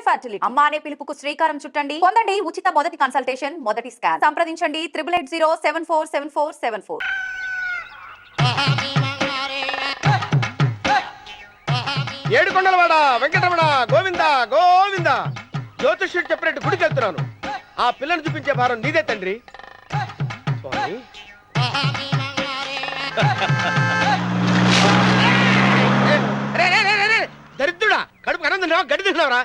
Fertility. అమ్మ అనే పిలుపుకు శ్రీకారం చుట్టండి. పొందండి ఉచిత మొదటి కన్సల్టేషన్, మొదటి స్కాన్. సంప్రదించండి 8880744474. ఏడుకొండలవాడ వెంకటరమణ గోవింద గోవింద. జ్యోతిష్యుడు చెప్పినట్టు గుడికి వెళ్తున్నాను. ఆ పిల్లను చూపించే భారం నీదే తండ్రి. స్వామి దరిద్రుడా, కడుపు అన్నం తిన్నావా గడి తిన్నావరా?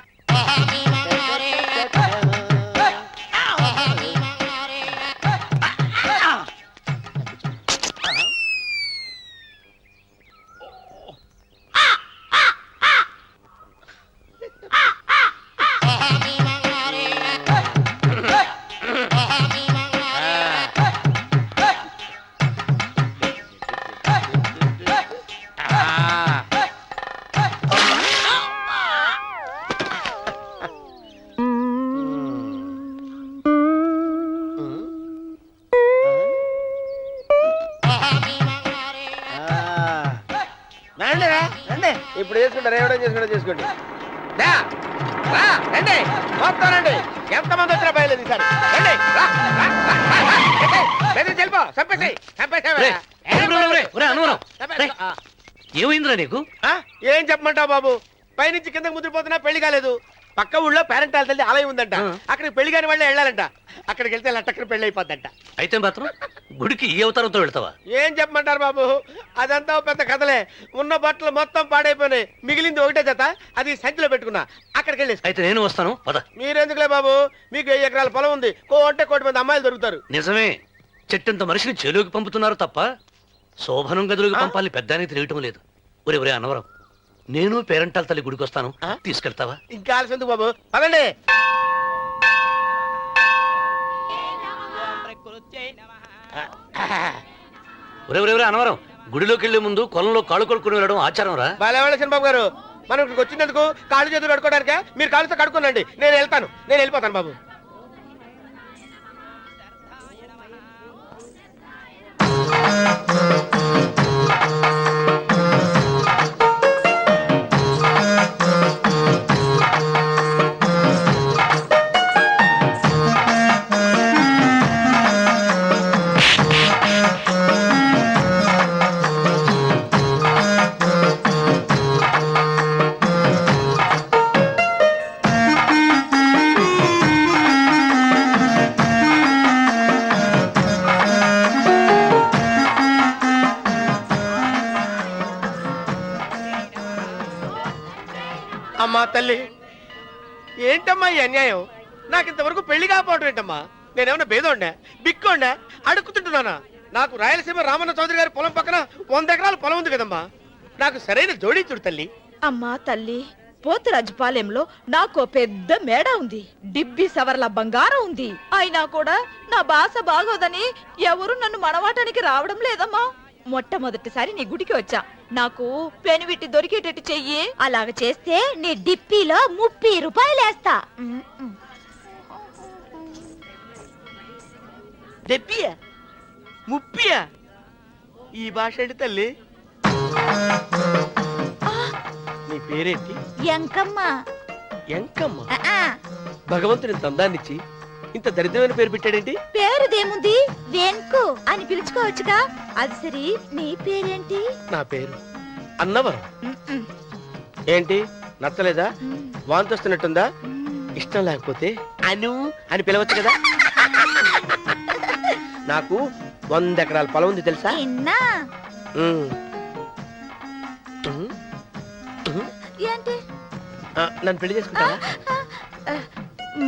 ఇప్పుడు చేసుకుంటారు, ఏవడం చేసుకుంటా చేసుకోండి. రండి మొత్తం రండి. ఎంతమంది వచ్చినా బయలుదేరి ఈసారి రండి. చెల్పో చంపేసి ఏమైందిరా నీకు? ఏం చెప్పమంటావు బాబు? పైనుంచి కిందకు ముద్రపోతున్నా పెళ్లి కాలేదు. పక్క ఊళ్ళో పేరెంటాల తల్లి ఆలయం ఉందంట. అక్కడికి పెళ్లి కాని వాళ్ళే వెళ్ళాలంట. అక్కడికి వెళ్తే లట్టక్కన పెళ్లి అయిపోద్దంట. అయితే మాత్రం గుడికి ఏ అవతారంతో వెళ్తావా? ఏం చెప్పమంటారు బాబు? అదంతా పెద్ద కథలే. ఉన్న బట్టలు మొత్తం పాడైపోయినాయి. మిగిలింది ఒకటే జత, అది సంచిలో పెట్టుకున్నా. అక్కడికి వెళ్ళేసి అయితే నేను వస్తాను పద. మీరెందుకులే బాబు, మీకు 1000 ఎకరాల పొలం ఉంది. అంటే 1 కోటి మంది అమ్మాయిలు దొరుకుతారు. నిజమే, చెట్టంత మనిషిని చెలువుకి పంపుతున్నారు తప్ప శోభనం గదులకు పంపాలని పెద్దానికి తెలియటం లేదు. ఒరే ఒరే అన్నవరం, నేను పేరెంటాల తల్లి గుడికి వస్తాను, తీసుకెళ్తావా? ఇంకా ఆలస్యం ఎందుకు బాబు, పదండి. ఒరే ఒరే ఒరే అన్నవరం, గుడిలోకి వెళ్లే ముందు కొలంలో కాళ్ళు కొడుకుని వెళ్ళడం ఆచారం రా. బాగా బాబు గారు, మనం ఇక్కడికి వచ్చినందుకు కాళ్ళు చేతులు కడుక్కోవడానికే. మీరు కాళ్ళతో కడుక్కోనండి, నేను వెళ్ళిపోతాను బాబు. అమ్మా తల్లి, ఏంటమ్మా ఈ అన్యాయం? నాకు ఇంతవరకు పెళ్లి కాకపోవడం ఏంటమ్మా? నేనేమన్నా బేదోండా, బిక్కోండా, అడుక్కుతుంటున్నానా? నాకు రాయలసీమ రామన్న చౌదరి గారి పొలం పక్కన 100 ఎకరాల పొలం ఉంది కదమ్మా. నాకు సరైన జోడించుడు తల్లి. అమ్మా తల్లి, పోతురాజుపాలెంలో నాకు పెద్ద మేడ ఉంది. డిబ్బి సవర్ల బంగారం ఉంది. అయినా కూడా నా భాష బాగోదని ఎవరు నన్ను మనవాటానికి రావడం లేదమ్మా. మొట్టమొదటిసారి నీ గుడికి వచ్చా. నాకు పెనువిట్టి దొరికేటట్టు చెయ్యి. అలాగ చేస్తే నీ డిప్పిలో 30 రూపాయలు వేస్తా. డెబ్బియా 30? ఈ భాష ఏంటి తల్లి? నీ పేరేంటి? ఎంకమ్మ. ఎంకమ్మ? భగవంతుని తందాన్నిచ్చి ఇంత దరిద్రమైన పేరు పెట్టాడేంటి? పేరుదేముంది, వెంకు అని పిలుచుకోవచ్చుగా. అది సరి, నీ పేరేంటి? నా పేరు అన్నవరం. ఏంటి నచ్చలేదా? వాంతొస్తున్నట్టుందా? ఇష్టం లేకపోతే అను అని పిలవచ్చు కదా. నాకు 100 ఎకరాల పొలం ఉంది తెలుసా? నన్ను పెళ్లి చేసుకుంటావా?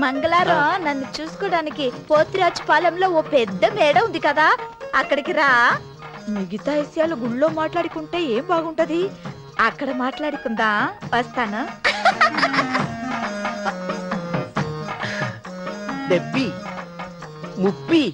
మంగళారం నన్ను చూసుకోవడానికి పోతిరాజుపాలెంలో ఓ పెద్ద మేడ ఉంది కదా, అక్కడికి రా. మిగతా విషయాలు గుళ్ళో మాట్లాడుకుంటే ఏం బాగుంటది, అక్కడ మాట్లాడుకుందా. వస్తాను. డెబ్బి 30.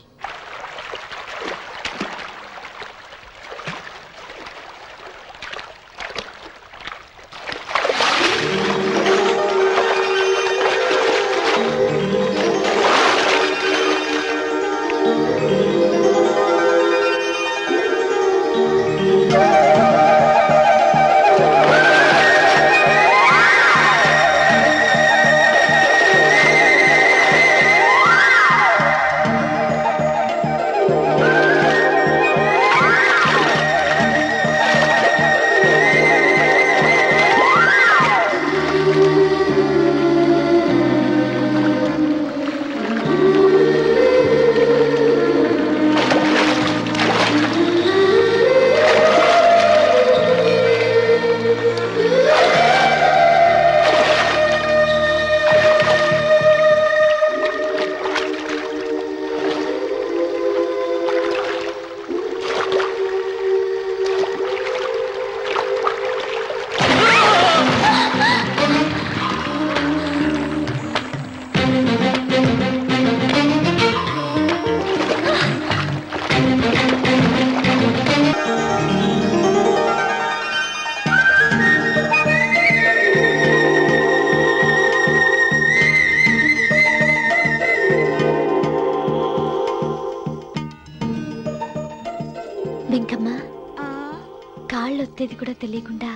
చెప్పేది కూడా తెలియకుండా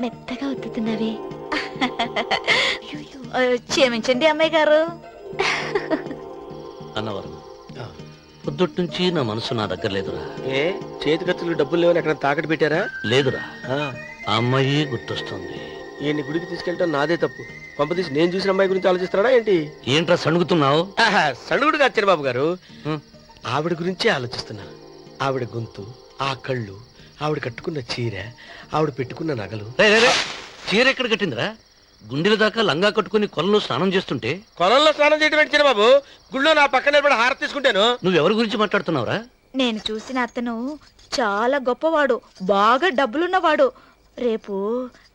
మెత్తగా ఒత్తుతున్నవే. క్షమించండి అమ్మాయి గారు. అన్నవరం పొద్దుటి నుంచి నా మనసు నా దగ్గర లేదురా. ఏ చేతి ఖర్చులు డబ్బులు లేవని ఎక్కడ తాకట్టు పెట్టారా? లేదురా, ఆ, ఆ అమ్మాయి గుర్తొస్తుంది. ఈయన్ని గుడికి తీసుకెళ్ళటం నాదే తప్పు. పంపతీసి నేను చూసిన అమ్మాయి గురించి ఆలోచిస్తున్నాడా ఏంటి? ఏంట్రా సణుగుతున్నావు? సడుగుడు కాదు చిరబాబు గారు, హ్మ్. ఆవిడ గురించే ఆలోచిస్తున్నాను. ఆవిడ గొంతు, ఆ కళ్ళు, ఆవిడ కట్టుకున్న చీర, ఆవిడ పెట్టుకున్న నగలు. చీర ఎక్కడ కట్టిందిరా? గుండెల దాకా లంగా కట్టుకుని కొలంలో స్నానం చేస్తుంటే కొలంలో స్నానం చేయడం ఏంటి చిరబాబు? గుళ్ళో నా పక్కన నిలబడి హారతి తీసుకుంటాను. నువ్వెవరి గురించి మాట్లాడుతున్నావురా? నేను చూసిన అతను చాలా గొప్పవాడు, బాగా డబ్బులున్నవాడు. రేపు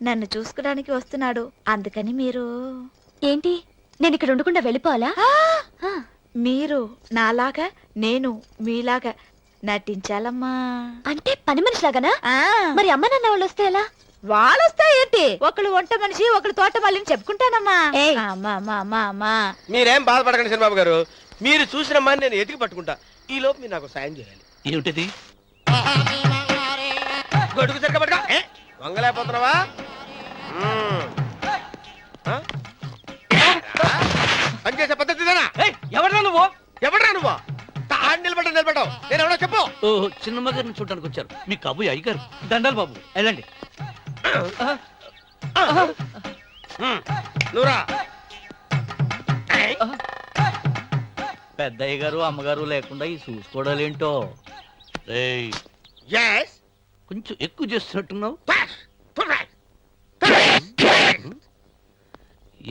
నన్ను చూసుకోవడానికి వస్తున్నాడు. అందుకని మీరు ఏంటి, నేను ఇక్కడ ఉండకుండా వెళ్ళిపోవాలా? ఆ, మీరు నాలాగా, నేను మీలాగా నటించాలమ్మా. అంటే పని మనిషిలాగానా? ఆ, మరి అమ్మ నాన్న వాళ్ళు వస్తే ఎలా? వాళ్ళొస్తా ఏంటి? ఒకళ్ళు వంట మనిషి, ఒకళ్ళు తోట మళ్ళీ చెప్పుకుంటానమ్మా. ఏయ్. అమ్మా అమ్మా అమ్మా అమ్మా. మీరేం బాధపడకండి చిరబాబు గారు, మీరు చూసిన అమ్మాయిని నేను ఎతికి పట్టుకుంటా. ఈ లోపు మీరు నాకు సాయం చేయాలి. ఏమిటిది? గొడుగు సరిగ్గా పట్టుకో. వంగలేకపోతున్నావా? పనిచేసే పద్ధతి ఇదేనా? ఎవరా నువ్వు? ఎవడ్రా నువ్వు? నిలబడ్డావు. నేను ఎవడో చెప్పు. ఓ చిన్నమ్మ గారిని చూడడానికి వచ్చారు. మీ కబుయ్య అయ్యగారు. దండాలు బాబు, వెళ్ళండి. నువ్వురా. పెద్దయ్య గారు అమ్మగారు లేకుండా ఈ చూసుకోవడాలేంటో. రేయ్, Yes. కొంచెం ఎక్కువ చేస్తున్నట్టున్నావు.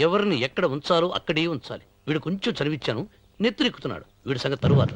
ఎవరిని ఎక్కడ ఉంచాలో అక్కడే ఉంచాలి. వీడు కొంచెం చదివిచ్చాను, నెత్తురెక్కుతున్నాడు. వీడి సంగతి తరువాత.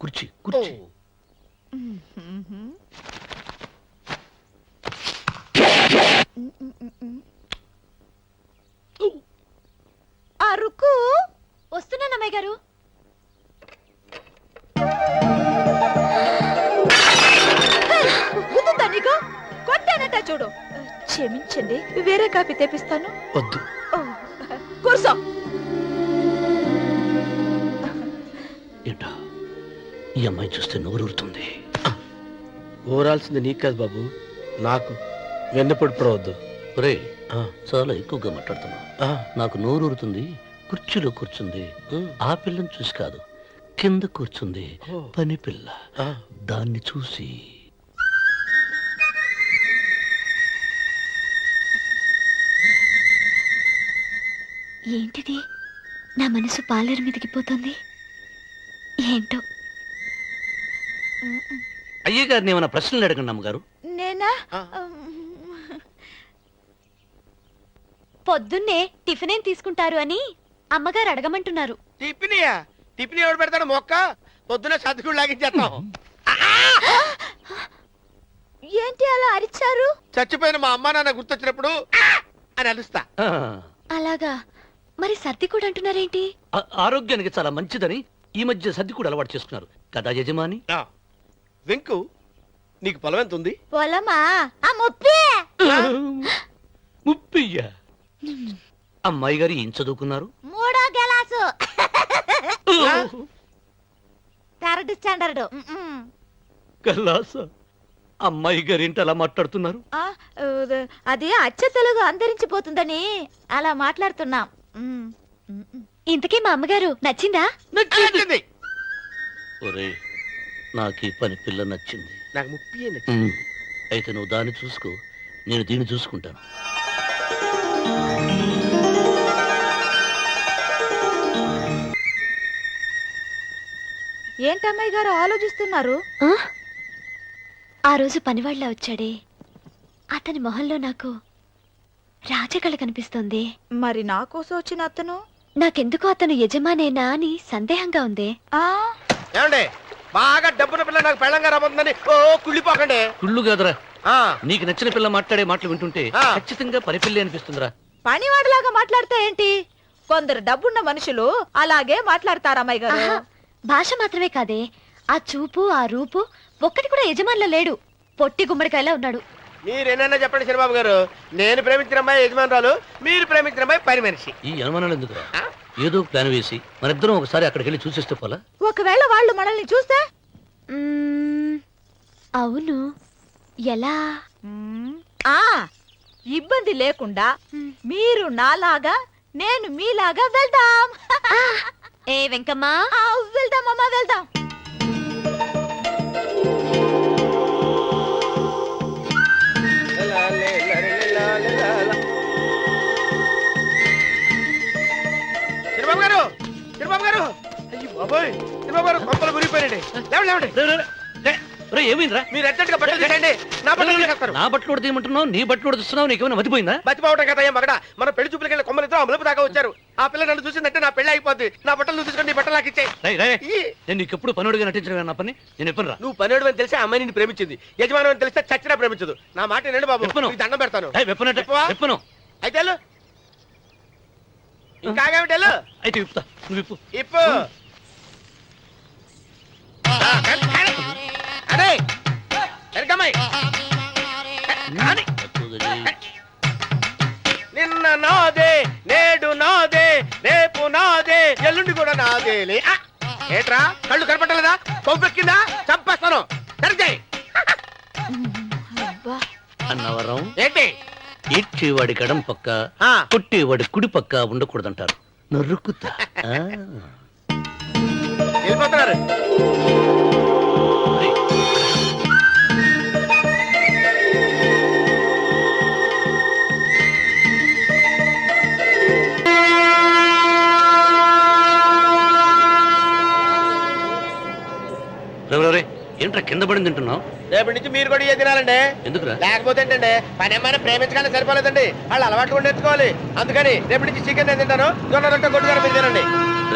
కుర్చీ కుర్చీ. అరుకు వస్తున్నాను అమ్మాయి గారు. గుద్దుతా నీకు? కొట్టానట చూడు. క్షమించండి, వేరే కాపీ తెప్పిస్తాను. వద్దు. ఓ, కూర్చో. ఏంటా, ఈ అమ్మాయి చూస్తే నోరూరుతుంది. ఊరాల్సింది నీకు కాదు బాబు, నాకు. వెన్నపొడి పడవద్దు. ఒరేయ్, చాలా ఎక్కువగా మాట్లాడుతున్నావు. నాకు నోరూరుతుంది. కుర్చీలో కూర్చుంది. ఆ పిల్లని చూసి కాదు, కింద కూర్చుంది పని పిల్ల. దాన్ని చూసి ఏంటిది, నా మనసు పాలేరు మీదకి పోతుంది. ఏంటో. అయ్య గారిని ఏమైనా ప్రశ్నలు అడగండి అమ్మగారు. నేనా? పొద్దున్నే టిఫిన్ ఏం తీసుకుంటారు అని అమ్మగారు అడగమంటున్నారు. టిఫినియా? టిఫిన్ ఎవడు పెడతాడు? మొక్క పొద్దున సర్దుకుడు లాగించేస్తాం. ఏంటి అలా అరిచారు? చచ్చిపోయిన మా అమ్మా నాన్న గుర్తొచ్చినప్పుడు అని అలుస్తా. ఆ, అలాగా? మరి సర్ది కూడా అంటున్నారేంటి? ఆరోగ్యానికి చాలా మంచిదని ఈ మధ్య సర్ది కూడా అలవాటు చేసుకున్నారు కదా యజమాని. వెంకు, నీకు పొలం ఎంత ఉంది? పొలమా? ఆ ముప్పి. ముప్పయ్య. అమ్మాయి గారు ఏం చదువుకున్నారు? 3వ గెలాసు. 3rd standard. కల్లాస. అమ్మాయి గారు ఏంటి అలా మాట్లాడుతున్నారు? అది అచ్చ తెలుగు అంతరించిపోతుందని అలా మాట్లాడుతున్నాం. ఇంతకీ మా అమ్మగారు నచ్చిందా? నచ్చింది. ఒరే, నాకు ఈ పని పిల్ల నచ్చింది. నాకు ముప్పి నచ్చింది. అయితే నువ్వు దాన్ని చూసుకో, నేను దీన్ని చూసుకుంటాను. ఏంటమ్మాయి గారు ఆలోచిస్తున్నారు? ఆ రోజు పనివాళ్ళ వచ్చాడే, అతని మొహంలో నాకు రాజకళ కనిపిస్తోంది. మరి నా కోసం వచ్చిన అతను? నాకెందుకో అతను యజమానేనా అని సందేహంగా ఉంది. ఏమండే, బాగా డబ్బున పిల్ల నాకు పెళ్ళంగా రాబోతుందని ఓ కుళ్ళిపోకండి. కుళ్ళు కాదురా, ఆ నీకు నచ్చిన పిల్ల మాట్లాడే మాటలు వింటుంటే ఆ. ఖచ్చితంగా పని పిల్లి అనిపిస్తుందిరా. పనివాడిలాగా మాట్లాడితే ఏంటి? కొందరు డబ్బున్న మనుషులు అలాగే మాట్లాడతారు అమ్మాయి గారు. ఆహా, భాష మాత్రమే కాదే, ఆ చూపు ఆ రూపు ఒక్కటి కూడా యజమానిలో లేడు. పొట్టి గుమ్మడికాయలా ఉన్నాడు. మీరేనన్నా చెప్పండి చంద్రబాబు గారు, నేను ప్రేమించిన అమ్మాయి యజమానురాలు, మీరు ప్రేమించిన అమ్మాయి పని మనిషి. ఈ అనుమానాలు ఎందుకురా? ఏదో ప్లాన్ వేసి మనిద్దరం ఒకసారి అక్కడికి వెళ్ళి చూసేస్తే పోలా? ఒకవేళ వాళ్ళు మనల్ని చూస్తే? మ్మ్, అవును, ఎలా? ఆ ఇబ్బంది లేకుండా మీరు నాలాగా నేను మీలాగా వెళ్దాం. ఏ వెంకమ్మా, వెళ్దాం అమ్మా, వెళ్దాం. చంద్రబాబు గారు, చంద్రబాబు గారు, అయ్యి బాబోయ్, చంద్రబాబు గారు కొంపలు మురిగిపోయారండి. లేవండి లేవండి, రే, రే, రే, రే, ఏమైందిరా? మీరు అర్జెంట్గా బట్టలు తీసేయండి. నా బట్టలు తీసేస్తారు. నా బట్టలు ఉడతీయమంటున్నావు, నీ బట్టలు ఉడుతున్నావు, నీకేమైనా మతిపోయిందా? బతిపోవటం కదా ఏం మగడ, మన పెళ్లి చూపులకి వెళ్ళి కొమ్మలితో అమలుపు దాకా వచ్చారు. ఆ పిల్ల నన్ను చూసిందంటే నా పెళ్లి అయిపోద్ది. నా బట్టలు నువ్వు తీసుకొని నీ బట్టలు నాకు ఇచ్చేయి. రేయ్, రేయ్, నేను నీకు ఎప్పుడు పనుడిగా నటించడం నా పని. నేను ఎప్పుడు రా? నువ్వు పనివాడు అని తెలిసి ఆ అమ్మాయి నిన్ను ప్రేమించింది, యజమాని అని తెలిస్తే చచ్చినా ప్రేమించదు. నా మాట వినండి బాబు, చెప్పను. నీకు దండం పెడతాను. వెప్పనట్టు చెప్పవా? వెప్పను. అయితే వెళ్ళు. ఇంకా ఆగావిటి వెళ్ళు. అయితే విప్పుతా, నువ్వు విప్పు. ఇప్పు. అదే ఎరకమ్మాయి నిన్న నాదే, నేడు నాదే, రేపు నాదే, ఎల్లుండి కూడా నాదేలే. ఏట్రా కళ్ళు కనపట్టలేదా? కొవ్వెక్కిందా? చంపేస్తాను. సరిచేయి. అన్నవరం ఏంటి? ఈడ్చేవాడి గడం పక్క, ఆ. కొట్టేవాడి కుడి పక్క ఉండకూడదంటారు. నరుక్కుతా. వెళ్ళిపోతున్నారు. ఏంట్రా కింద పడింది తింటున్నావు? రేపటి నుంచి మీరు కూడా ఇయ్య తినాలండి. ఎందుకురా? లేకపోతే ఏంటండి, పని ఏమైనా ప్రేమించగానే సరిపోలేదండి, వాళ్ళు అలవాట్లు కూడా నేర్చుకోవాలి. అందుకని రేపటి నుంచి చికెన్ నేను తింటాను, జొన్న రొట్టె కొట్టుగారు మీరు తినండి.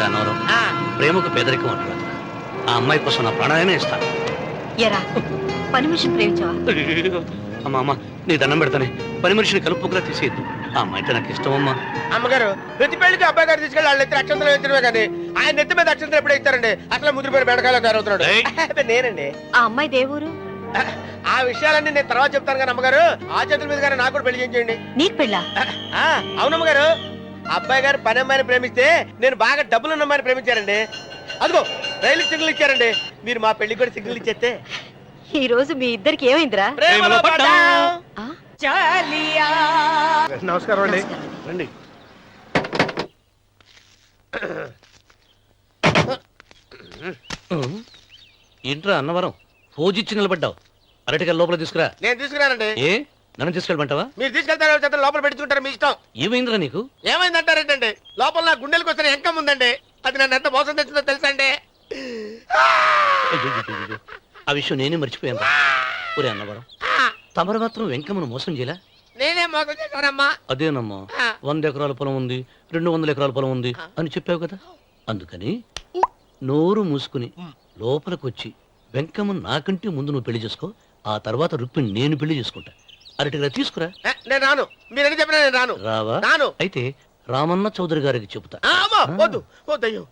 రా అన్నవరం, ఆ, ప్రేమకు పేదరికం అంటారు. ఆ అమ్మాయి కోసం నా ప్రాణాలనే ఇస్తాను. ఎరా పని మనిషిని ప్రేమించావా? అమ్మా అమ్మ, నీ దండం పెడతానే, పని మనిషిని కలుపుకులా తీసేయద్దు. ఆ అమ్మాయి అంటే నాకు ఇష్టం అమ్మా. అమ్మగారు ప్రతి పెళ్లికి అబ్బాయి గారు తీసుకెళ్ళి వాళ్ళు ఎత్తి అక్షంతలు వేయడమే కానీ ఆయన నెత్తి మీద అక్షంతలు ఎప్పుడే ఇస్తారండి. అసలు ముదిరిపోయిన బెడకాయలో తయారవుతున్నాడు. ఏయ్. అబ్బే, నేనండి. ఆ అమ్మాయి దేవురు ఆ విషయాలన్నీ నేను తర్వాత చెప్తాను కానీ అమ్మగారు, ఆ చేతుల మీద కానీ నాకు కూడా పెళ్లి చేయండి. నీకు పెళ్ళా? అవునమ్మగారు, అబ్బాయి గారు పని అమ్మాయిని ప్రేమిస్తే నేను బాగా డబ్బులున్న అమ్మాయిని ప్రేమించారండి. అదిగో రైలు సిగ్నల్ ఇచ్చారండి. మీరు మా పెళ్లికి కూడా సిగ్నల్ ఇచ్చేస్తే ఈ రోజు మీ ఇద్దరికి ఏమైందిరా? ప్రేమలో పడ్డాం. ఆ? నమస్కారం అండి. రండి. ఏంట్రా అన్నవరం, ఫోజిచ్చి నిలబడ్డావు? అరటిగా లోపల తీసుకురా. నేను తీసుకురానండి. ఏ నన్ను తీసుకెళ్ళమంటావా? మీరు తీసుకెళ్తారో చేత లోపల పెట్టుకుంటారు, మీ ఇష్టం. ఏమైందిరా నీకు? ఏమైందంటారేంటండి, లోపల నా గుండెలకు వస్తున్న ఎంకం ఉందండి. అది నన్ను ఎంత మోసం తెచ్చిందో తెలుసా అండి. అయ్యయ్యయ్యయ్యో, ఆ విషయం నేనే మర్చిపోయాను. ఒరే అన్నవరం, తమరు మాత్రం వెంకమ్మను మోసం చేయలే? నేనే మోసం చేశానమ్మా. అదేనమ్మా, 100 ఎకరాల పొలం ఉంది, 200 ఎకరాల పొలం ఉంది అని చెప్పావు కదా. అందుకని నోరు మూసుకుని లోపలికి వచ్చి వెంకమ్మ నాకంటే ముందు నువ్వు పెళ్లి చేసుకో, ఆ తర్వాత రుక్మిణి నేను పెళ్లి చేసుకుంటా. అరటిగా తీసుకురా. నేను రాను, మీరని చెప్పినా నేను రాను. రావా? రాను. అయితే రామన్న చౌదరి గారికి చెబుతా. అమ్మా, వద్దు వద్దయ్యో.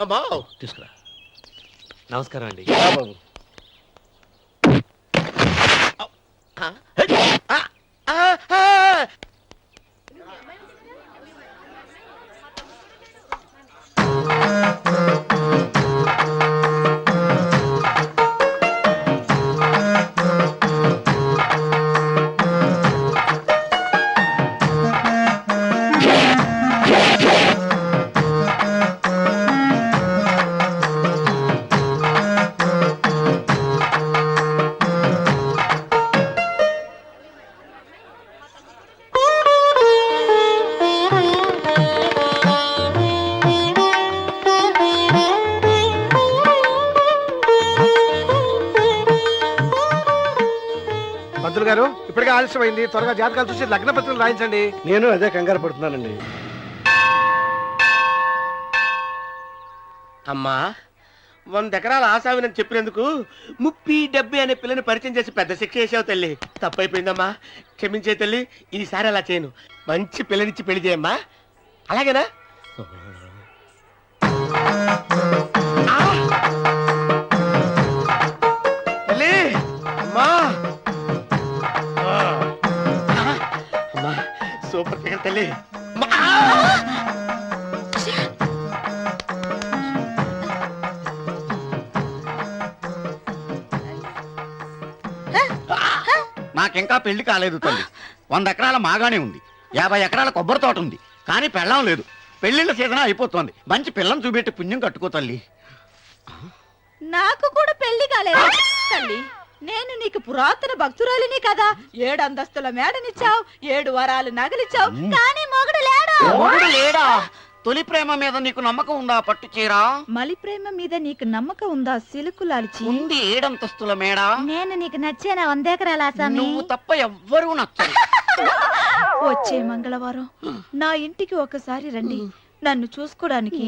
అమ్మా, తీసుకురా. నమస్కారం అండి. పంతులు గారు, ఇప్పటికే ఆలస్యమైంది, త్వరగా జాతకాలు చూసి లగ్న పత్రికలు రాయించండి. నేను అదే కంగారు పడుతున్నానండి. అమ్మా, 100 ఎకరాల ఆసావినని చెప్పినందుకు 30-70 అనే పిల్లని పరిచయం చేసి పెద్ద శిక్ష చేసావు తల్లి. తప్పైపోయిందమ్మా, క్షమించే తల్లి. ఈసారి అలా చేయను. మంచి పిల్లనిచ్చి పెళ్లి చేయమ్మా, అలాగేనా? ఆ! తల్లి, అమ్మా, అమ్మా, సూపర్ ఫిగర్ తల్లి. అమ్మా! నాకింకా పెళ్లి కాలేదు తల్లి. 100 ఎకరాల మాగానే ఉంది, 50 ఎకరాల కొబ్బరి తోట ఉంది, కానీ పెళ్ళం లేదు. పెళ్లిళ్ళ సీజన్ అయిపోతుంది. మంచి పిల్లని చూపెట్టి పుణ్యం కట్టుకో తల్లి. నాకు కూడా పెళ్లి కాలేదు తల్లి. నేను నీకు పురాతన భక్తురాలిని కదా. 7 అంతస్తుల మేడనిచ్చావు, 7 వరాలు నగలిచ్చావు, కానీ మొగుడు లేడు. మొగుడు లేడా? తొలి ప్రేమ మీద నీకు నమ్మకం ఉందా? పట్టు చీరా. మలి ప్రేమ మీద నీకు నమ్మకం ఉందా? సిలుకులాల్చి ఉంది 7 అంతస్తుల మేడ. నేను నీకు నచ్చేనా 100 ఎకరాల ఆసామి? నువ్వు తప్ప ఎవ్వరూ నచ్చరు. వచ్చే మంగళవారం నా ఇంటికి ఒకసారి రండి, నన్ను చూసుకోడానికి.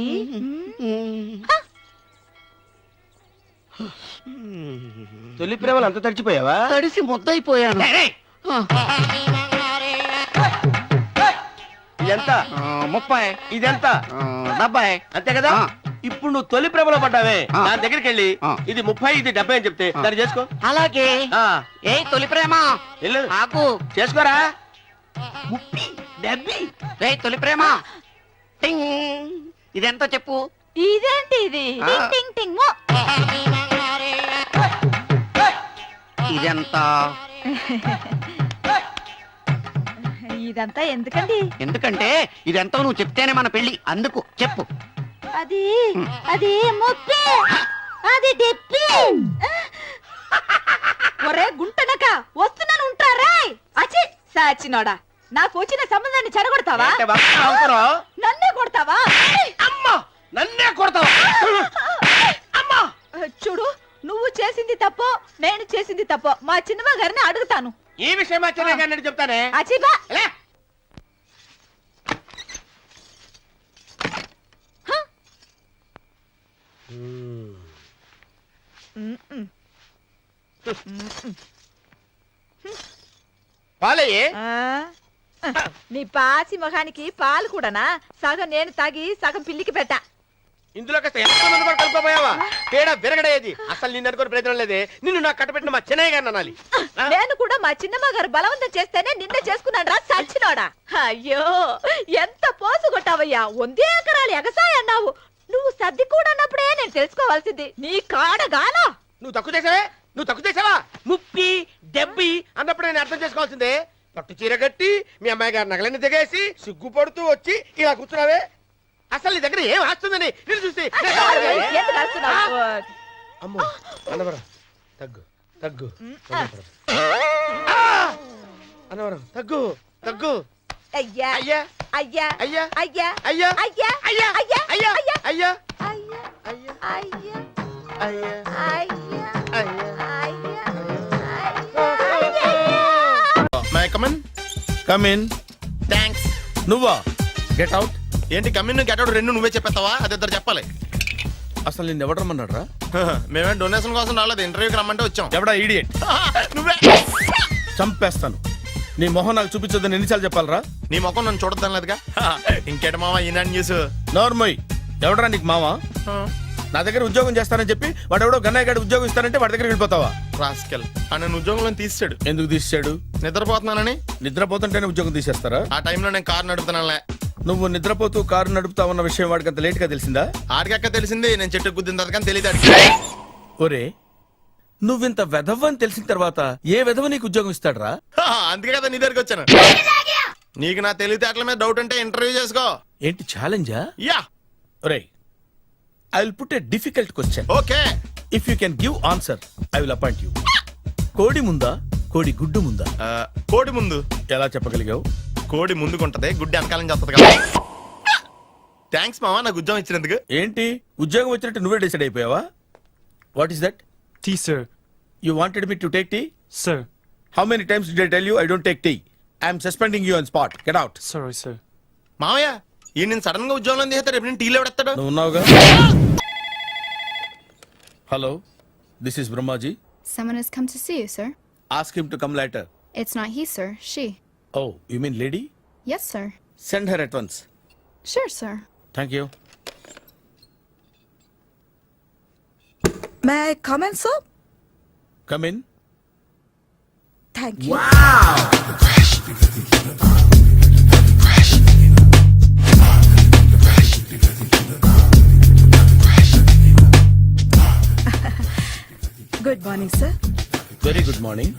తొలి ప్రేమలు అంత తడిచిపోయావా? తడిసి ముద్దయిపోయాను. ఎంత? 30. ఇదెంత? 70. అంతే కదా. ఇప్పుడు నువ్వు తొలి ప్రేమలో పడ్డావే, ఆ. దాని దగ్గరికి వెళ్ళి ఆ. ఇది 30, ఇది 70 అని చెప్తే దాన్ని చేసుకో. అలాగే. ఆ, ఏ తొలి ప్రేమ వెళ్ళు, ఆకు. చేసుకోరా. 30, 70. ఏ తొలి ప్రేమ టింగ్. ఇదెంత చెప్పు. ఇదేంటి ఇది? ఆ. టింగ్ టింగ్ టింగ్ మో. ఇదెంత? ఇదంతా ఎందుకండి? ఎందుకంటే ఇదెంతో నువ్వు చెప్తేనే మన పెళ్లి. అందుకు చెప్పు. అది అది ముప్పి, అది డెప్పి. ఒరే గుంటనక, వస్తున్నాను ఉంటారా? అచి సాచినోడా, నాకు వచ్చిన సంబంధాన్ని చెడగొడతావా? ఏంటే బాగా నవ్వుతున్నావ్? నన్నే కొడతావా? అమ్మా, నన్నే కొడతావా? అమ్మా, చూడు, నువ్వు చేసింది తప్పో నేను చేసింది తప్పో మా చిన్నమ్మ గారిని అడుగుతాను. ఈ విషయం వచ్చే కానీ చెప్తానే. అచిబా లే. పాలయ్యే. నీ పాసి మొహానికి పాలు కూడానా? సగం నేను తాగి సగం పిల్లికి పెట్టా. ఇందులో కాస్త ఎంతమంది కూడా కలుపుకోపోయావా? తేడా విరగడేది. అసలు నిన్ను అనుకుని ప్రయత్నం లేదే. నిన్ను నాకు కట్టబెట్టిన మా చెన్నయ్య గారిని అనాలి. నేను కూడా మా చిన్నమ్మ గారు బలవంతం చేస్తేనే నిన్నే చేసుకున్నాడు రా సచ్చినోడా. అయ్యో, ఎంత పోసు కొట్టావయ్యా. 100 ఎకరాలు ఎగసాయ అన్నావు. నువ్వు సర్ది కూడా అన్నప్పుడే నేను తెలుసుకోవాల్సింది. నీ కాడగానా? నువ్వు తక్కువ చేసావే, నువ్వు తక్కువ చేసావా? 30, 70 అన్నప్పుడు నేను అర్థం చేసుకోవాల్సిందే. పట్టు చీర కట్టి మీ అమ్మాయి గారు నగలన్నీ దిగేసి సిగ్గుపడుతూ వచ్చి ఇలా కూర్చున్నావే. అసలు నీ దగ్గర ఏం వస్తుందని నేను చూసి. ఎందుకు అరుస్తున్నావు? అమ్మో, అన్నవరం తగ్గు తగ్గు. అన్నవరం తగ్గు తగ్గు. అయ్యా అయ్యా అయ్యా అయ్యా అయ్యా అయ్యా అయ్యా అయ్యా అయ్యా అయ్యా అయ్యా అయ్యా అయ్యా అయ్యా అయ్యా అయ్యా అయ్యా మై కమన్ కమిన్ థ్యాంక్స్. నువ్వా గెట్ అవుట్ ఏంటి కమ్యూన్ గెట్ అవుట్ రెండు నువ్వే చెప్పేస్తావా? అది ఇద్దరు చెప్పాలి. అసలు నిన్ను ఎవడు రమ్మన్నాడు రా మేమే డొనేషన్ కోసం రాలేదు, ఇంటర్వ్యూకి రమ్మంటే వచ్చాం. ఎవడా ఈడియట్ నువ్వే. చంపేస్తాను నీ మొహం నాకు చూపించొద్దని ఎన్నిసార్లు చెప్పాలరా నీ ముఖం నన్ను చూడద్దాం లేదుగా. ఇంకేట మామ ఈనాడు న్యూస్. నోర్మోయ్ ఎవడరా నీకు మావా నా దగ్గర ఉద్యోగం చేస్తానని చెప్పి వాడు ఎవడో గన్నయ్య గారి ఉద్యోగం ఇస్తానంటే వాడి దగ్గర వెళ్ళిపోతావా? రాస్కెల్ నన్ను ఉద్యోగంలో తీసాడు. ఎందుకు తీసాడు? నిద్రపోతున్నానని. నిద్రపోతుంటేనే ఉద్యోగం తీసేస్తారా? ఆ టైంలో నేను కారు నడుపుతున్నానులే. నువ్వు నిద్రపోతూ కారు నడుపుతా ఉన్న విషయం వాడికి అంత లేట్ గా తెలిసిందా? ఆడికక్క తెలిసింది, నేను చెట్టు గుద్దిన తర్వాత కానీ తెలియదు. ఒరే నువ్వింత వెధవ్ అని తెలిసిన తర్వాత ఏ వెధవ నీకు ఉద్యోగం ఇస్తాడరా? అందుకే కదా నీ దగ్గరికి వచ్చాను. నీకు నా తెలివితేటల మీద డౌట్ అంటే ఇంటర్వ్యూ చేసుకో. ఏంటి ఛాలెంజా? యా. ఒరే I will put a difficult question. Okay. If you can give answer I will appoint you. కోడి ముందా కోడి గుడ్డు ముందా? కోడి ముందు. ఎలా చెప్పగలిగావు? కోడి ముందుకుంటది, గుడ్డి వెనకాలని చేస్తుంది కదా. థ్యాంక్స్ మామా నాకు ఉద్యోగం ఇచ్చినందుకు. ఏంటి ఉద్యోగం వచ్చినట్టు నువ్వే డిసైడ్ అయిపోయావా? What is that? Tea sir. You wanted me to take tea? Sir. How many times did I tell you I don't take tea? I am suspending you on spot. Get out. Sorry, sir. మామయ్య ఈ నేను sudden గా ఉద్యోగంలో తీస్తాడు. రేపు నేను టీలో పెడతాడు. నువ్వు ఉన్నావుగా? Hello, this is Brahmaji. Someone has come to see you, sir. Ask him to come later. It's not he, sir. She. Oh, you mean lady? Yes, sir. Send her at once. Sure, sir. Thank you. May I come in sir? Come in. Thank you. Good morning sir. Very good morning.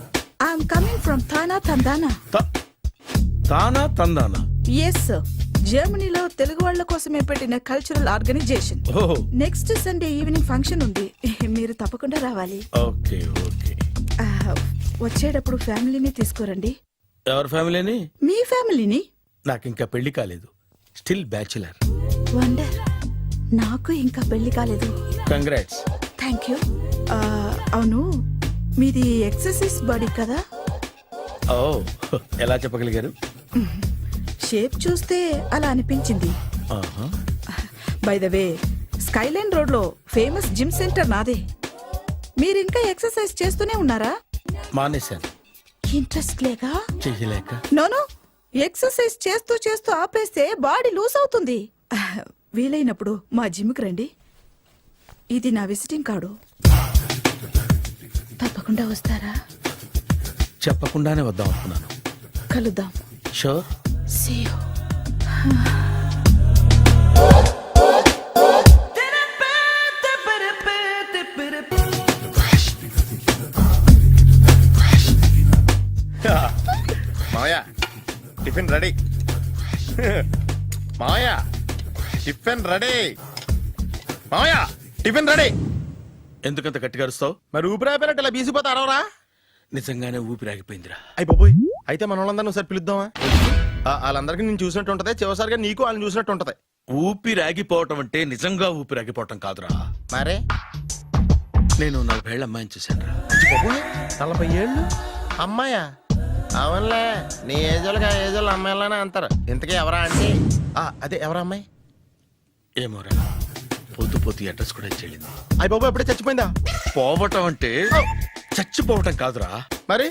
I'm coming from Thana Thandana. Thana తందానా? Yes sir, జర్మనీలో తెలుగు వాళ్ళ కోసమే పెట్టిన cultural organisation. ఓహో, next Sunday evening function ఉంది, మీరు తప్పకుండా రావాలి. Okay okay. వచ్చేటప్పుడు ఫ్యామిలీని తీసుకురండి. ఎవరి ఫ్యామిలీని? మీ ఫ్యామిలీని. నాకు ఇంకా పెళ్లి కాలేదు, స్టిల్ బ్యాచులర్. వండర్, నాకు ఇంకా పెళ్లి కాలేదు. కంగ్రాట్స్. Thank you. అవును, మీది ఎక్సర్సైజ్ బాడీ కదా? ఓ, ఎలా చెప్పగలిగారు? షేప్ చూస్తే అలా అనిపించింది. ఆహా. By the way, Skyline road లో ఫేమస్ జిమ్ సెంటర్ నాదే. మీరు ఇంకా ఎక్సర్సైజ్ చేస్తూనే ఉన్నారా? మానేశాను, ఇంట్రెస్ట్ లేగా? చెయ్యలేక. నోను, ఎక్సర్సైజ్ చేస్తూ చేస్తూ ఆపేస్తే బాడీ లూజ్ అవుతుంది. వీలైనప్పుడు మా జిమ్కి రండి. ఇది నా విజిటింగ్ కార్డు. తప్పకుండా వస్తారా? చెప్పకుండానే వద్దాం అనుకున్నాను. కలుద్దాం. షూర్. See you. మావయ్య, టిఫిన్ రెడీ. మావయ్య, టిఫిన్ రెడీ. మావయ్య, టిఫిన్ రెడీ. ఎందుకంత గట్టిగా అరుస్తావు? మరి ఊపిరి ఆగిపోయినట్టు ఇలా బీసిపోతే అరవరా? నిజంగానే ఊపిరి ఆగిపోయిందిరా. అయ్యి బాబోయ్, అయితే మన వాళ్ళందరినీ ఒకసారి పిలుద్దామా? వాళ్ళందరికీ నేను చూసినట్టు ఉంటది, చివరిసారిగా నీకు వాళ్ళని చూసినట్టు ఉంటది. ఊపిరి ఆగిపోవటం అంటే నిజంగా ఊపిరి ఆగిపోవటం కాదురా. మరే నేను 40 ఏళ్ళ అమ్మాయిని చూశాను రా. 40 ఏళ్ళు అమ్మాయా? అవునులే, నీ ఏజోళ్ళకి ఆ ఏజోళ్ళు అమ్మాయిలానే అంటారు. ఇంతకీ ఎవరా అంటే? అదే ఎవరా అమ్మాయి? ఏమోరా, పొద్దు పొద్దు అడ్రస్ కూడా చెల్లింది. అయ్యి బాబు, ఎప్పుడే చచ్చిపోయిందా? పోవటం అంటే చచ్చిపోవటం కాదురా, మరి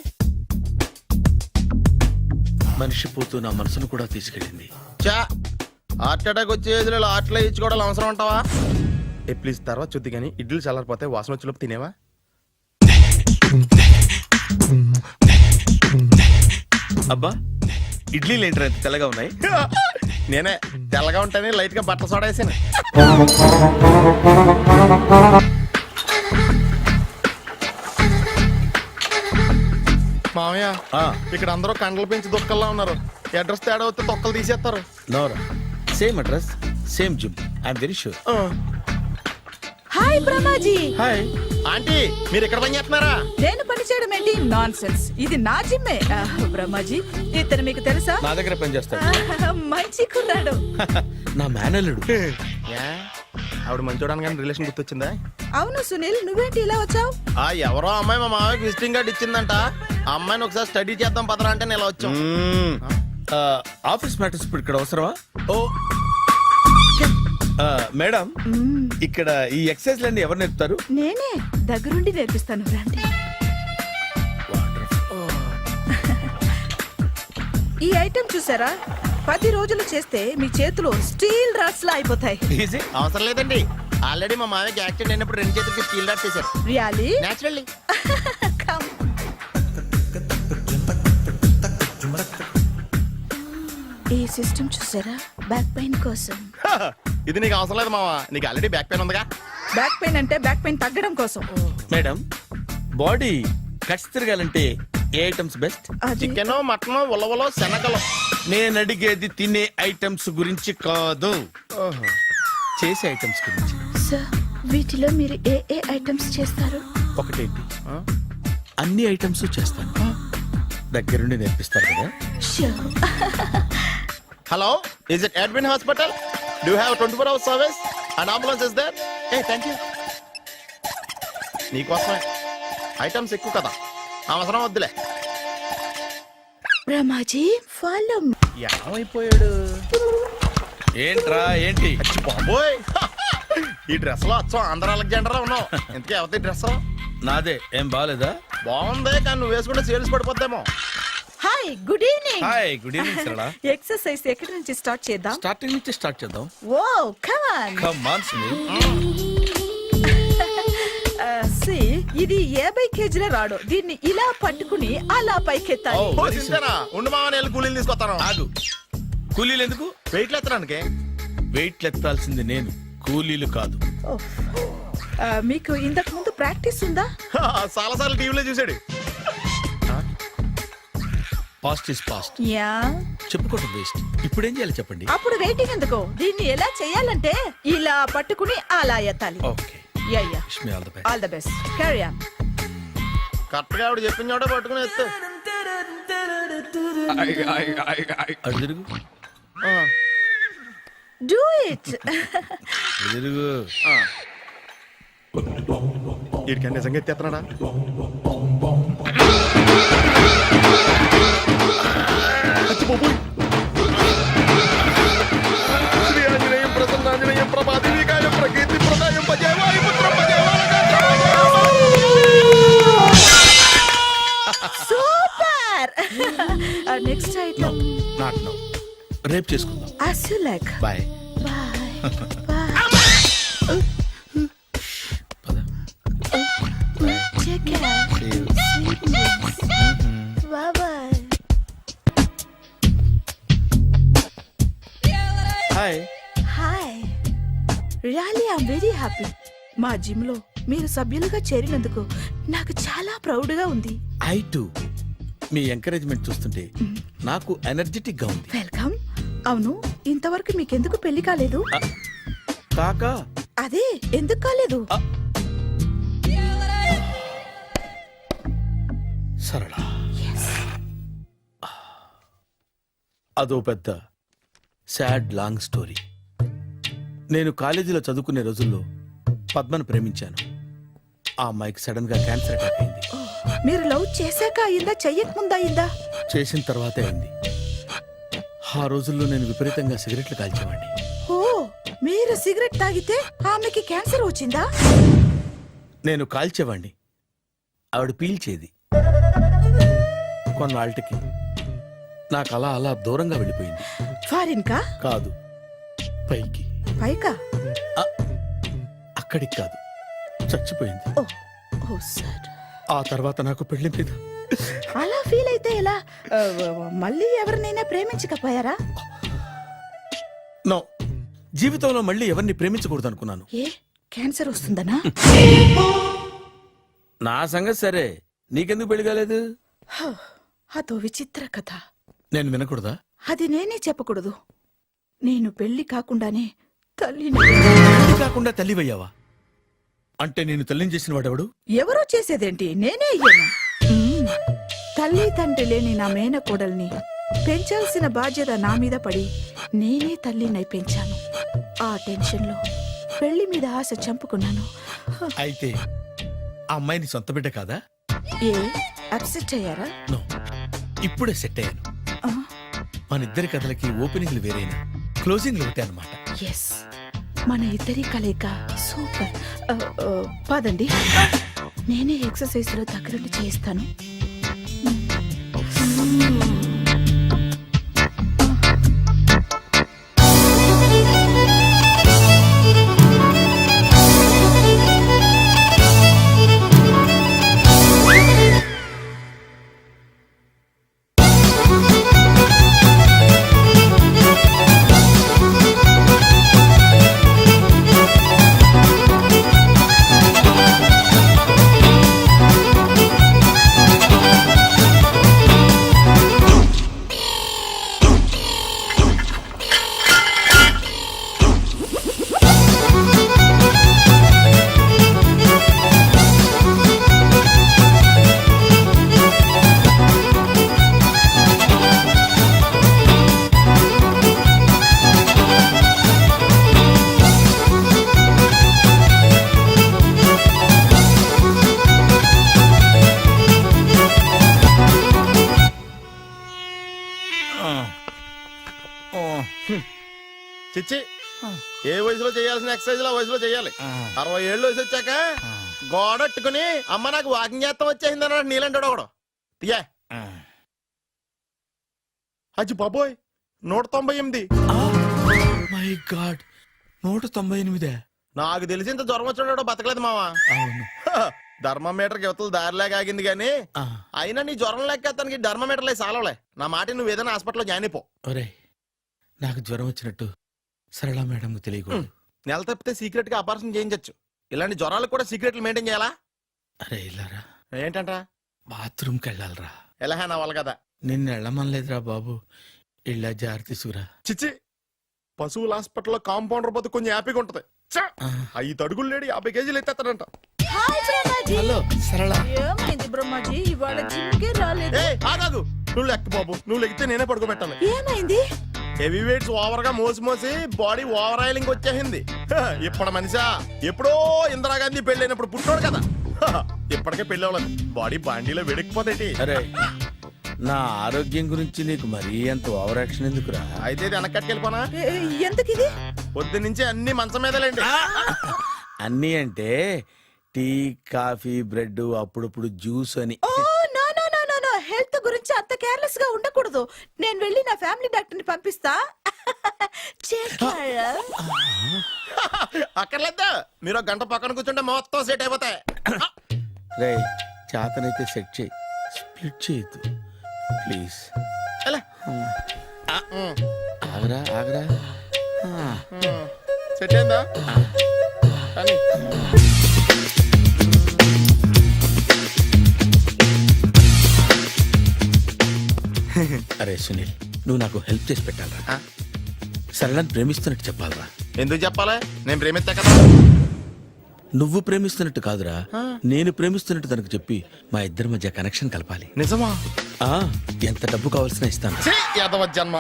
మనిషి పోతూ నా మనసును కూడా తీసుకెళ్ళింది. చా, హార్ట్ అటాక్ వచ్చే ఏజ్లో హార్ట్లో ఇచ్చుకోవడం అవసరం అంటావా? ప్లీజ్ తర్వాత చూద్ది కానీ ఇడ్లీలు చల్లారిపోతే వాసన వచ్చేలోపు తినేవా? అబ్బా, ఇడ్లీలు ఏంటరా ఇంత తెల్లగా ఉన్నాయి? నేనే తెల్లగా ఉంటానే లైట్ గా బట్టలు సోడా వేసాను. మామయ్య, ఇక్కడ అందరూ కండలు పెంచి దుక్కల్లా ఉన్నారు. అడ్రస్ తేడా వస్తే తొక్కలు తీసేస్తారు. Nora, same address, same gym. I'm very sure. Hi Brahmaji. Hi aunty, మీరు ఇక్కడ పని చేస్తున్నారా? నేను పని చేయడం ఏంటి? నాన్ సెన్స్, ఇది నా జిమ్మే. బ్రహ్మాజీ, ఇతను మీకు తెలుసా? నా దగ్గర పని చేస్తాడు. మంచి కుర్రాడు. నా మేనల్లుడు. ఆవిడ మంచి చూడడానికి రిలేషన్ గుర్తొచ్చిందా? అవును సునీల్, నువ్వేంటి ఇలా వచ్చావు? ఎవరో అమ్మాయి మా మామయ్యకి విజిటింగ్ కార్డు ఇచ్చిందంట. ఆ అమ్మాయిని ఒకసారి స్టడీ చేద్దాం పదరా అంటే నేను ఇలా వచ్చాం. ఆఫీస్ మ్యాటర్స్ ఇప్పుడు ఇక్కడ అవసరమా? ఓ మేడం, ఇక్కడ ఈ ఎక్సర్సైజ్ లన్నీ ఎవరు నేర్పుతారు? నేనే దగ్గరుండి నేర్పిస్తాను, రండి. ఈ ఐటెం చూసారా? 10 రోజులు చేస్తే మీ చేతులు స్టీల్ రాట్స్ లా అయిపోతాయి. ఈజీ. అవసరం లేదండి, ఆల్రెడీ మా మామయ్యకి యాక్సిడెంట్ అయినప్పుడు 2 చేతులకి స్టీల్ డాట్ చేశారు. రియల్లీ? నేచురల్లీ. ఈ సిస్టమ్ చూసారా? బ్యాక్ పెయిన్ కోసం. ఇది నీకు అవసరం లేదు మావా, నీకు ఆల్రెడీ బ్యాక్ పెయిన్ ఉందిగా. బ్యాక్ పెయిన్ అంటే బ్యాక్ పెయిన్ తగ్గడం కోసం. మేడం, బాడీ కట్స్ తిరగాలంటే ఏ ఐటమ్స్ బెస్ట్? చికెన్, మటన్, ఉలవలో, శనగలు. నేను అడిగేది తినే ఐటమ్స్ గురించి కాదు, చేసే ఐటమ్స్ గురించి. సార్, వీటిలో మీరు ఏ ఏ ఐటమ్స్ చేస్తారు? ఒకటేంటి, అన్ని ఐటమ్స్ చేస్తాను. దగ్గరుండి నేర్పిస్తారు కదా. Hello, is it admin hospital? Do have 24 hours service and ambulance is there? Thank you. నీకోసమే ఐటమ్స్ ఎక్కువ కదా, అవసరం వద్దులే. బ్రహ్మాజీ, ఫాలో. ఏమైపోయాడు? ఏంట్రా ఏంటి? బాబోయ్, ఈ డ్రెస్ లో అచ్చం ఆంధ్ర అలెగ్జాండర్ ఉన్నావు. ఇంతకీ ఎవరి డ్రెస్ నాదే ఏం బాగాలేదా? బాగుంది, కానీ నువ్వు వేసుకుంటే సేల్స్ పడిపోద్దేమో. Hi, good evening. Hi, good evening Sarala. Exercise ఎక్కడి నుంచి స్టార్ట్ చేద్దాం? స్టార్టింగ్ నుంచి స్టార్ట్ చేద్దాం. Oh come on. Come on Sunil. ఇది 50 కేజీల రాడు. దీన్ని ఇలా పట్టుకుని అలా పైకెత్తాలి. Oh. ఓ, సింతేనా? ఉండు మామ, నేను కూలీలు తీసుకొస్తాను. ఆగు. కూలీలు ఎందుకు? వెయిట్లు ఎత్తడానికి. వెయిట్ ఎత్తాల్సింది నేను, కూలీలు కాదు. మీకు ఇంతకు ముందు ప్రాక్టీస్ ఉందా? చాలా సార్లు టీవీలో చూసాడు. Past is past. యా. చెప్పుకోవటం వేస్ట్. ఇప్పుడు ఏం చేయాలి చెప్పండి. అప్పుడు వెయిటింగ్ ఎందుకు? దీన్ని ఎలా చేయాలంటే ఇలా పట్టుకుని అలా ఎత్తాలి. Okay, ya ya. Wish me all the best. All the best. Carry on. Correct గా ఆవిడ చెప్పిన చోట పట్టుకుని ఎత్తు. అటు తిరుగు, డూ ఇట్. అటు తిరుగు. వీడికి నిజంగా ఎత్తేస్తున్నాడా? శ్రీ ఆంజనేయం ప్రసన్నాంజనేయం ప్రభాదేవికాయం ప్రకీర్తి ప్రదాయం భజే వాయుపుత్రం భజే super. Next item. Not no, రేపు చేసుకుందాం. as you like. Bye. Bye. Bye. పద. Take care. Sweet dreams. Bye bye. Hi. Hi. Really, I'm very happy. మా జిమ్ లో మీరు సభ్యులుగా చేరినందుకు నాకు చాలా ప్రౌడ్ గా ఉంది. I to. మీ ఎంకరేజ్మెంట్ చూస్తుంటే నాకు ఎనర్జెటిక్ గా ఉంది. వెల్కమ్. అవును, ఇంతవరకు మీకెందుకు పెళ్లి కాలేదు? కాకా అదే ఎందుకు కాలేదు? సరళ, అదో పెద్ద సాడ్ లాంగ్ స్టోరీ. నేను కాలేజీలో చదువుకునే రోజుల్లో పద్మను ప్రేమించాను. ఆ అమ్మాయికి సడన్ గా క్యాన్సర్ అటాక్ అయింది. మీరు లవ్ చేశాక అయిందా, చెయ్యక ముందా అయిందా? చేసిన తర్వాతే అయింది. ఆ రోజుల్లో నేను విపరీతంగా సిగరెట్లు కాల్చేవాడిని. ఓ, మీరు సిగరెట్ తాగితే ఆమెకి క్యాన్సర్ వచ్చిందా? నేను కాల్చేవాడిని, ఆవిడ పీల్చేది. కొన్నాళ్ళకి నాకు అలా అలా దూరంగా వెళ్ళిపోయింది. ఫారిన్ కా? కాదు, పైకి. పైకా? అక్కడికి కాదు, చచ్చిపోయింది. ఓ ఓ సార్. ఆ తర్వాత నాకు పెళ్లి మీద అలా ఫీల్ అయితే ఎలా? మళ్ళీ ఎవరినైనా ప్రేమించకపోయారా? నో, జీవితంలో మళ్ళీ ఎవరిని ప్రేమించకూడదు అనుకున్నాను. ఏ, క్యాన్సర్ వస్తుందనా? నా సంగతి సరే, నీకెందుకు పెళ్లి కాలేదు? అదో విచిత్ర కథ. నేను వినకూడదా? అది నేనే చెప్పకూడదు. నేను పెళ్లి కాకుండానే తల్లిని. పెళ్లి కాకుండా తల్లివయ్యావా? అంటే నేను తల్లిని చేసిన వాడెవడు? ఎవరో చేసేదేంటి, నేనే అయ్యాను. తల్లి తండ్రి లేని నా మేనకోడల్ని పెంచాల్సిన బాధ్యత నా మీద పడి నేనే తల్లినై పెంచాను. ఆ టెన్షన్లో పెళ్లి మీద ఆశ చంపుకున్నాను. అయితే ఆ అమ్మాయిని సొంత బిడ్డ కాదా? ఏ, అప్సెట్ అయ్యారా? నో, ఇప్పుడే సెట్ అయ్యాను. మన ఇద్దరి కథలకి ఓపెనింగ్లు వేరైనా క్లోజింగ్లు ఒకటే అన్నమాట. ఎస్, మన ఇద్దరి కలయిక సూపర్. పదండి, నేనే ఎక్సర్సైజ్ లో దగ్గరుండి చేయిస్తాను. చిచ్చి, ఏ వయసులో చేయాల్సిన ఎక్సర్సైజ్ ఆ వయసులో చేయాలి. 60 ఏళ్ళు వయసు వచ్చాక గోడట్టుకుని అమ్మ నాకు వాకింగ్ చేస్తాం వచ్చేసింది అన్నాడు నీలంటాడు ఒకడు. తీయా అచ్చి బాబోయ్ 198. My God 198. నాకు తెలిసి ఇంత జ్వరం వచ్చాడో బతకలేదు మావా. అవును. ధర్మమీటర్ యువతలు దారిలాగా ఆగింది గానీ అయినా నీ జ్వరం లెక్క అతనికి ధర్మమీటర్లే సాలవలే. నా మాట నువ్వు ఏదైనా హాస్పిటల్లో జాయిన్ అయిపో. ఒరే నాకు జ్వరం వచ్చినట్టు సరళ మేడం తెలియకూడదు. నెల తప్పితే సీక్రెట్ గా ఆపరేషన్ చేయించచ్చు. ఇలాంటి జ్వరాలకు కూడా సీక్రెట్లు మెయింటైన్ చేయాలా? అరే ఇల్లారా ఏంటంట? బాత్రూమ్కి వెళ్ళాలరా. ఎలా నా వాళ్ళ కదా. నిన్ను వెళ్ళమనలేదురా బాబు. ఇళ్ళ జారి తీసుకురా. చిచ్చి పశువుల హాస్పిటల్లో కాంపౌండర్ పోతే కొంచెం హ్యాపీగా ఉంటది. 5 అడుగులు లేడి 50 కేజీలు ఎత్తేస్తాడంట. హాయ్ బ్రహ్మాజీ. హలో సరళ. ఏమైంది బ్రహ్మాజీ ఇవాళ జిమ్కే రాలేదు? ఆగాదు నువ్వు లెక్క బాబు. నువ్వు లెక్కితే నేనే పడుకోబెట్టాలి. ఏమైంది? హెవీ వెయిట్స్ ఓవర్ గా మోసి బాడీ ఓవర్ ఆయిలింగ్ వచ్చేసింది. ఇప్పుడు మనిషా ఎప్పుడో ఇందిరాగాంధీ పెళ్ళైనప్పుడు పుట్టాడు కదా. ఇప్పటికే పెళ్ళి అవ్వలేదు. బాడీ బాండీలో వెడికిపోతేటి. అరే నా ఆరోగ్యం గురించి నీకు మరీ అంత ఓవర్ యాక్షన్ ఎందుకురా? అయితే ఇది వెనక్కట్టుకెళ్ళిపోనా? ఎందుకు ఇది? పొద్దు నుంచి అన్ని మంచం మీదలేండి. అన్నీ అంటే టీ కాఫీ బ్రెడ్ అప్పుడప్పుడు జ్యూస్ అని. Oh no no no no no, health గురించి అంత కేర్లెస్ గా ఉండకూడదు. నేను వెళ్ళి నా ఫ్యామిలీ డాక్టర్ ని పంపిస్తా. అక్కర్లేద్దా, మీరు 1 గంట పక్కన కూర్చుంటే మొత్తం సెట్ అయిపోతాయి. రే చేతనైతే సెట్ చేయి, స్ప్లిట్ చేయొద్దు ప్లీజ్. ఎలా? ఆగరా ఆగరా. సెట్ అయిందా? కానీ అరే సునీల్ నువ్వు నాకు హెల్ప్ చేసి పెట్టాలరా. సరళని ప్రేమిస్తున్నట్టు చెప్పాలరా. ఎందుకు చెప్పాలి? నేను ప్రేమిస్తా కదా. నువ్వు ప్రేమిస్తున్నట్టు కాదురా, నేను ప్రేమిస్తున్నట్టు తనకు చెప్పి మా ఇద్దరి మధ్య కనెక్షన్ కలపాలి. నిజమా? ఆ ఎంత డబ్బు కావాల్సిన ఇస్తాను. యాదవ జన్మ.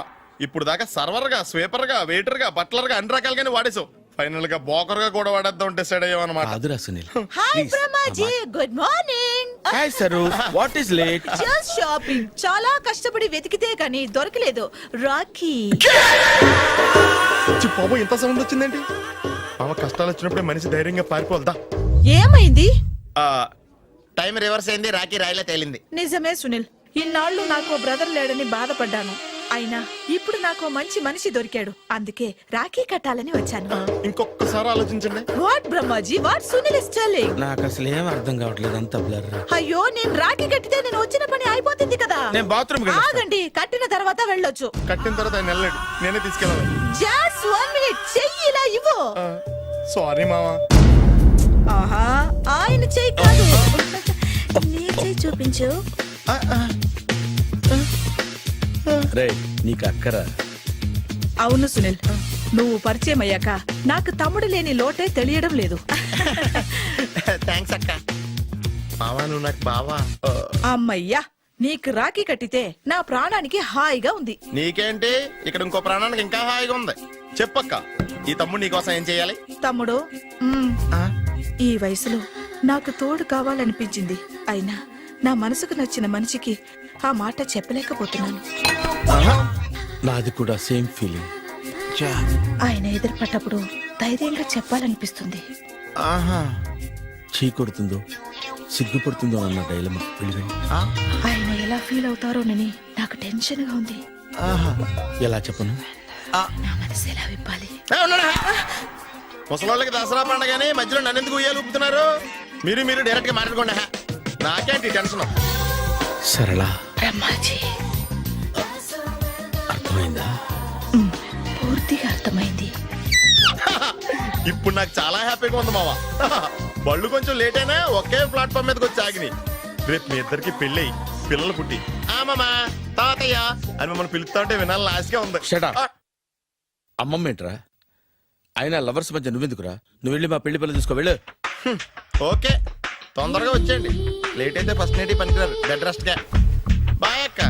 ఇప్పుడు దాకా సర్వర్ గా, స్వీపర్ గా, వెయిటర్ గా, బట్లర్ గా అన్ని రకాలుగానే వాడేసావు. ఫైనల్ గా బోకర్ గా కూడా వాడేద్దాం డిసైడ్ అయ్యామన్నమాట. కాదురా Sunil. Hi Brahmaji, good morning. Hi sir, what is late? Just shopping. చాలా కష్టపడి వెతికితే కానీ దొరకలేదు. రాఖీ. బాబు ఇంత సౌండ్ వచ్చిందేంటి? మామ కష్టాలు వచ్చినప్పుడే మనిషి ధైర్యంగా పారిపోల్దా. ఏమైంది? టైం రివర్స్ అయింది. రాఖీ రాయిలా తేలింది. నిజమే సునీల్, ఇన్నాళ్ళు నాకు బ్రదర్ లేడని బాధపడ్డాను. అయినా ఇప్పుడు నాకు మంచి మనిషి దొరికాడు. అందుకే రాఖీ కట్టాలని వచ్చాను. ఇంకొకసారి ఆలోచించండి. What Brahmaji, what Sunil is telling? నాకు అసలు ఏం అర్థం కావట్లేదు, అంత బ్లర్. అయ్యో, నేను రాఖీ కట్టితే నేను వచ్చిన పని అయిపోతుంది కదా. నేను బాత్రూమ్ ఆగండి, కట్టిన తర్వాత వెళ్ళొచ్చు. కట్టిన తర్వాత ఆయన వెళ్ళాడు, నేనే తీసుకెళ్ళాలి. జస్ట్ 1 మినిట్, చెయ్యి ఇలా ఇవ్వు. సారీ మావా. ఆహా, ఆయన చెయ్యి కాదు, నీ చెయ్యి చూపించు. రే నీకు అక్కరా? అవును సునీల్, నువ్వు పరిచయం అయ్యాక నాకు తమ్ముడు లేని లోటే తెలియడం లేదు. థ్యాంక్స్ అక్క. మావా నువ్వు నాకు బావా. అమ్మయ్యా, నీకు రాఖీ కట్టితే నా ప్రాణానికి హాయిగా ఉంది. నీకేంటి, ఇక్కడ ఇంకో ప్రాణానికి ఇంకా హాయిగా ఉంది. చెప్పక్క, ఈ తమ్ముడు నీకోసం ఏం చేయాలి? తమ్ముడు, ఈ వయసులో నాకు తోడు కావాలనిపించింది. అయినా నా మనసుకు నచ్చిన మనిషికి ఆ మాట చెప్పలేకపోతున్నాను. నాది కూడా సేమ్ ఫీలింగ్. ఆయన ఎదురుపడ్డప్పుడు ధైర్యంగా చెప్పాలనిపిస్తుంది. చీ కొడుతుందో సిగ్గుపడుతుందో అన్న డైలమా. ఆయన ఎలా ఫీల్ అవుతారోనని నాకు టెన్షన్ గా ఉంది. ఎలా చెప్పను? నా మనసు ఎలా విప్పాలి? ముసలోళ్ళకి దసరా పండగని మధ్యలో నన్ను ఎందుకు ఉయ్యాలు ఊపుతున్నారు? మీరు డైరెక్ట్ గా మాట్లాడుకోండి. నాకేంటి టెన్షన్? సరళ, బ్రహ్మాజీ, అర్థమైందా? పూర్తిగా అర్థమైంది. ఇప్పుడు నాకు చాలా హ్యాపీగా ఉంది మావా. బళ్ళు కొంచెం లేట్ అయినా ఒకే ప్లాట్ఫామ్ మీదకి వచ్చి ఆగినాయి. రేపు మీ ఇద్దరికి పెళ్ళి పిల్లలు పుట్టి మామా తాతయ్య అని మమ్మల్ని పిలుస్తా ఉంటే వినాలని ఆశగా ఉంది. అమ్మమ్మ ఏంట్రా? అయినా లవర్స్ మధ్య నువ్వెందుకురా? నువ్వు వెళ్ళి మా పెళ్లి పిల్లలు తీసుకో వెళ్ళు. ఓకే, తొందరగా వచ్చేయండి. లేట్ అయితే ఫస్ట్ నైట్ పనికిరారు. బెడ్ రెస్ట్ గా. బాయ్ అక్క.